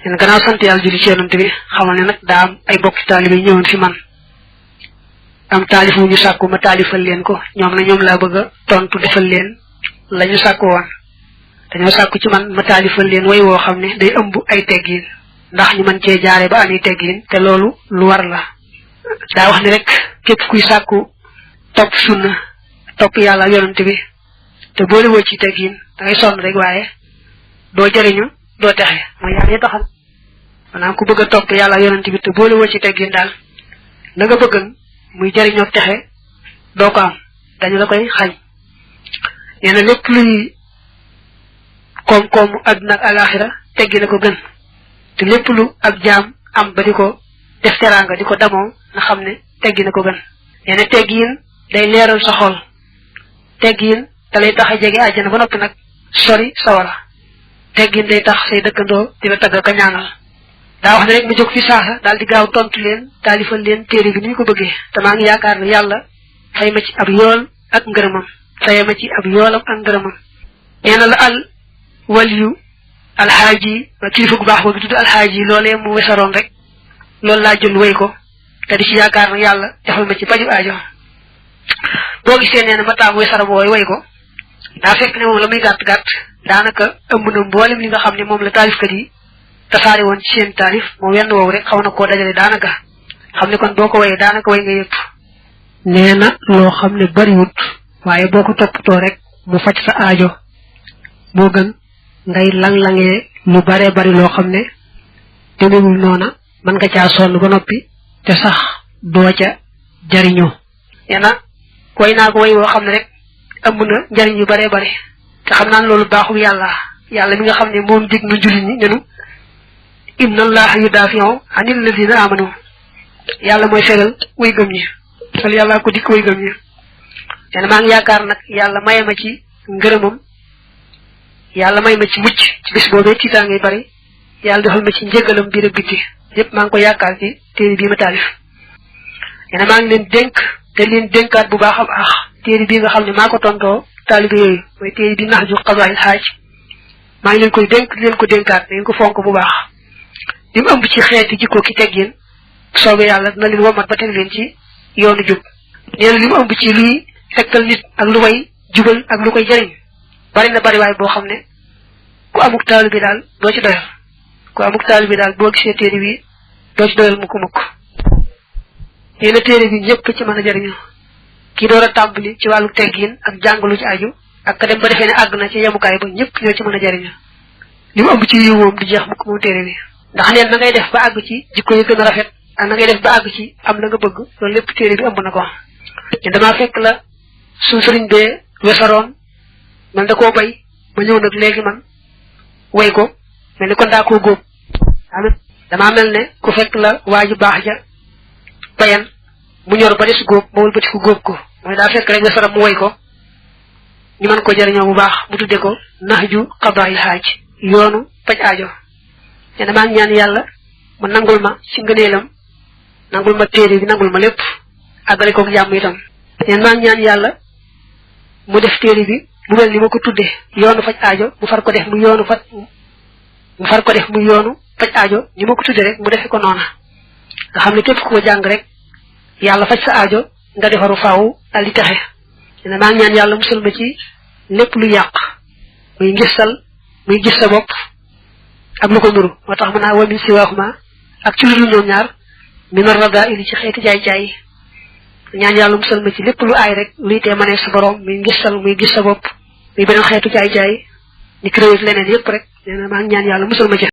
en gannaaw sant yàlla julli ci yonent bi xamal ne nag daa am ay bokki taalibe yi ñëwoon fi man am taalif wu ñu sàkku ma taalifal leen ko ñoom na ñoom laa bëgg a tontu defal leen la ñu sàkku woon dañoo sàkku ci man ma taalifal leen way woo xam ne day ëmb ay teggiin ndax ñu mën cee jaare ba ami teggiin te loolu lu war la daa wax ni rek képp kuy sàkku topp sunna topp yàlla ak yonent bi te boole woo ci teggiin da ngay sonn rek waaye doo jëriñu doo texe mooy yaa ngi taxal maanaam ku bëgg a topp yàlla ak yonent bi te boole woo ci teggiin daal la nga bëggan muy jëriñoo texe doo ko am dañu la koy xañ nee na lépp luy koom-koomu àdduna ak alaxira teggi na ko gën te lépp lu ab jaam am ba di ko def teraanga di ko damoo na xam ne teggi na ko gën nee na teggiin day leeral sa xol teggiin da lay tax a jege àjjana ba noppi nag sori sawara teggiin day tax say dëkkandoo di la tagg ka ñaanal daa wax ne rek ma jóg fi saasa daal di gaaw tontu leen taalifal leen téere bi ni ñu ko bëggee te maa ngi yaakaar ne yàlla fay ma ci ab yool ak ngërëmam faye ma ci ab yoolam ak ngërëmam nee na la al waliyu alxaaji ma kilifa gu baax boobu tudd alxaaji loolee mu wesaroon rek loolu laa jël way ko te di ci yaakaar ne yàlla defal ma ci paju aajo boo gisee nee na ma taamu wesara booy way ko daa fekk ne moom la muy gàtt gàtt daanaka ëmb na mboolem li nga xam ne moom la taalifkat yi tasaare woon ci seen taalif moom wenn woowu rek xaw na koo dajale daanaka xam ne kon boo ko wayee daanaka way nga yëpp nee na loo xam ne bariwut waaye boo ko toppatoo rek mu faj sa aajo moo gën ngay lang-langee lu bare bari loo xam ne demewul noona mën nga caa sonn ba noppi te sax doo ca jariñoo nee na way naa ko way woo xam ne rek ëmb na njariñ yu bare bari te xam naa loolu baaxul yàlla mi nga xam ne moom dig na jullit ñi nenu inna allaha yudafi'u anil ladina amanu yàlla mooy fegal way gëm ñi fal yàlla ko dikk way gëm ñi nee na maa ngi yaakaar nag yàlla maye ma ci ngërëmam yàlla may ma ci mucc ci bis boobee tiitaa ngay bari yàlla defal ma ci njëgalam biir ak bitti yépp maa ngi ko yaakaar ci téere bii ma taalif nee na maa ngi leen dénk te leen dénkaat bu baax a baax téere bii nga xam ne maa ko tontoo taalibe yooyu mooy téere bi nax ju xabaayil xaaj maa ngi leen koy dénk leen ko dénkaat da ngeen ko fonk bu baax li mu ëmb ci xeeti jikko ki teggin soobee yàlla dina leen womat ba teg leen ci yoonu jub nee na li mu ëmb ci luy tegtal nit ak lu koy jubal ak lu koy jëriñ bari na bari waay boo xam ne ku amuk taalu bi daal doo ci doyal ku amuk taalu bi daal boo gisee téere bi doo ci doyal mukk nee na téere bi ñëpp ci mën a jëriñu kii door a tàmbali ci wàllu teggin ak jàngalu ci aju ak ka dem ba defee ne àgg na ci yemukaay ba ñëpp ñoo ci mën a jëriñu li mu ëmb ci yiw moom du jeex mukk moom téere bi ndax neen na ngay def ba àgg ci jikko yi gën a rafet ak na ngay def ba àgg ci am la nga bëgg loolu lépp téere bi ëmb na ko te damaa fekk la suñ sëriñ bee wesaroon man da koo bay ma ñëw nag léegi man way ko mel ni kon daa koo góob amit damaa mel ne ku fekk la waa ji baax ja bayan mu ñor ba des góob ma wëlbati ko góob ko mooy daa fekk rek wesaram mu way ko ñu mën ko jëriñoo bu baax mu tudde ko naxju xabaayil xaaj yoonu paj aajo te damaa ñaan yàlla mu nangul ma ci ngëneelam nangul ma téere bi nangul ma lépp àggale koog jàmm itam te maa ñaan yàlla mu def téere bi mu mel ni ma ko tudde yoonu faj aajo mu far ko def mu yoonu faj aajo ni ma ko tudde rek mu defe ko noona nga xam ne képp ku ko jàng rek yàlla faj sa aajo nga defaru faaw dal di texe te maa ñaan yàlla musal ma ci lépp lu yàq muy ngistal muy gis sa bopp ak lu ko nuru moo tax mën naa wamin si waaxuma ak ci lu dul ñoom ñaar mi nar rada ili ci xeeti jaay-jaay ñaan yàlla musal ma ci lépp lu aay rek luy tee mënee sa borom muy ngistal muy gis sa bopp muy beneen xeetu jaay-jaay ni créé leneen yépp rek nee na maa ngi ñaan yàlla musal ma ci